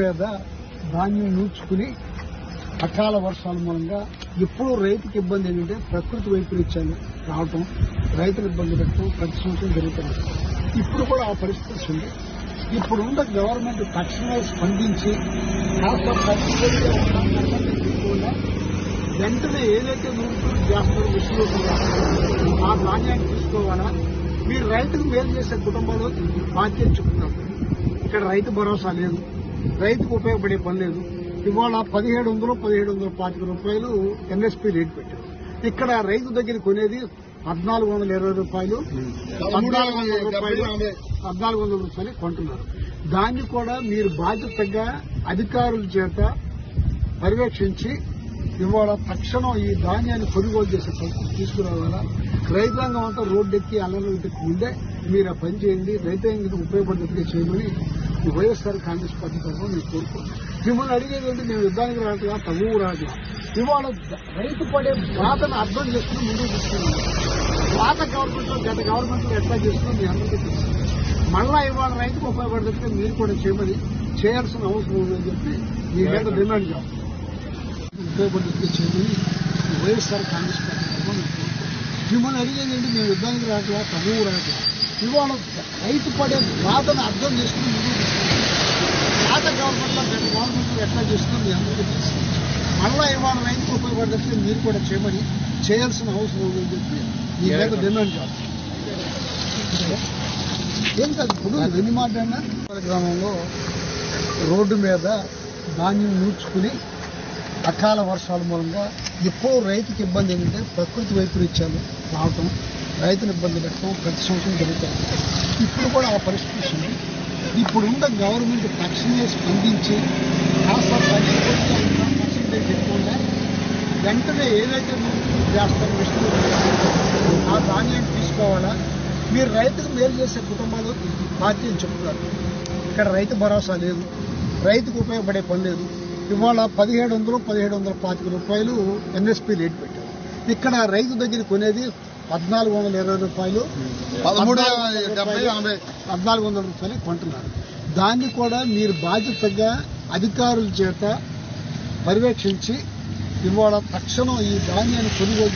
మీద ధాన్యం నూర్చుకుని అకాల వర్షాల మూలంగా ఎప్పుడూ రైతుకి ఇబ్బంది ఏంటంటే ప్రకృతి వైపరీత్యాలు రావటం, రైతులు ఇబ్బంది పెట్టడం ప్రతి సంవత్సరం జరుగుతుంది. ఇప్పుడు కూడా ఆ పరిస్థితి ఉంది. ఇప్పుడున్న గవర్నమెంట్ తక్షణమే స్పందించి కాస్త ప్రతిగా తీసుకోకుండా వెంటనే ఏదైతే నూర్చుకుని చేస్తారో విషయంలో ఆ ధాన్యాన్ని తీసుకోవాలా. మీరు రైతుకు మేలు చేసే కుటుంబాలు బాధ్యత చెప్తున్నారు. ఇక్కడ రైతు భరోసా లేదు, రైతుకు ఉపయోగపడే పని లేదు. ఇవాళ 1725 రూపాయలు ఎన్ఎస్పీ రేట్ పెట్టారు. ఇక్కడ రైతు దగ్గర కొనేది 1420 రూపాయలు, 1400 రూపాయలు కొంటున్నారు. దాన్ని కూడా మీరు బాధ్యతగా అధికారుల చేత పర్యవేక్షించి ఇవాళ తక్షణం ఈ ధాన్యాన్ని కొనుగోలు చేసే పరిస్థితి తీసుకురావాలా. రైతాంగం అంతా రోడ్డెక్కి అల్లరికి ముందే మీరు ఆ పని చేయండి, రైతాంగానికి ఉపయోగపడేట్టుగా చేయమని ఈ వైఎస్ఆర్ కాంగ్రెస్ పార్టీ తరఫున నేను కోరుకుంటున్నాను. మిమ్మల్ని అడిగేదంటే మేము యుద్ధానికి రావట్లా, తగువు రావట్లా. ఇవాళ రైతు పడే బాధను అర్థం చేసుకుని ముందుకు తీసుకున్నాం. పాత గవర్నమెంట్లో గత గవర్నమెంట్లో ఎట్లా చేస్తున్నాం మీ అందరికీ తెలుసు. మళ్ళా ఇవాళ రైతుకు ఉపయోగపడేట్టుగా మీరు కూడా చేయమని చేయాల్సిన అవసరం ఉందని చెప్పి మీ మీద డిమాండ్ చేస్తాం. ఉపయోగపడేట్టుగా చేయమని వైఎస్ఆర్ కాంగ్రెస్ పార్టీ తరఫున నేను కోరుకుంటున్నాను. మిమ్మల్ని అడిగేదంటే మేము యుద్ధానికి రావట్లా, తగువు రావట్లా. ఇవాళ రైతు పడే బాధను అర్థం చేసుకుని ముందుకు తీసుకున్నాం. పాత గవర్నమెంట్లో గత గవర్నమెంట్లో ఎట్లా చేస్తున్నాం మీ అందరికీ తెలుసు. మళ్ళా ఇవాళ రైతుకు ఉపయోగపడేట్టుగా మీరు కూడా చేయమని చేయాల్సిన అవసరం ఉందని చెప్పి మీ మీద డిమాండ్ చేస్తాం. ఏం కాదు, ఇప్పుడు ఎన్ని మాట్లాడినా గ్రామంలో రోడ్డు మీద ధాన్యం నూర్చుకుని అకాల వర్షాల మూలంగా ఎప్పుడూ రైతుకి ఇబ్బంది ఏంటంటే ప్రకృతి వైపరీత్యాలు రావటం, రైతులు ఇబ్బంది పెట్టడం ప్రతి సంవత్సరం జరుగుతుంది. ఇప్పుడు కూడా ఆ పరిస్థితి ఉంది. ఇప్పుడున్న గవర్నమెంట్ తక్షణమే స్పందించి కాస్త పర్సెంటేజ్ పెట్టుకుంటే వెంటనే ఏదైతే చేస్తారో విషయంలో ఆ ధాన్యాన్ని తీసుకోవాలా. మీరు రైతుకు మేలు చేసే కుటుంబాలు బాధ్యత చెప్తున్నారు. ఇక్కడ రైతు భరోసా లేదు, రైతుకు ఉపయోగపడే పని లేదు. ఇవాళ 1725 రూపాయలు ఎన్ఎస్పీ రేట్ పెట్టారు. ఇక్కడ రైతు దగ్గర కొనేది 1420 రూపాయలు, 1400 రూపాయలు కొంటున్నారు. దాన్ని కూడా మీరు బాధ్యతగా అధికారుల చేత పర్యవేక్షించి ఇవాళ తక్షణం ఈ ధాన్యాన్ని కొనుగోలు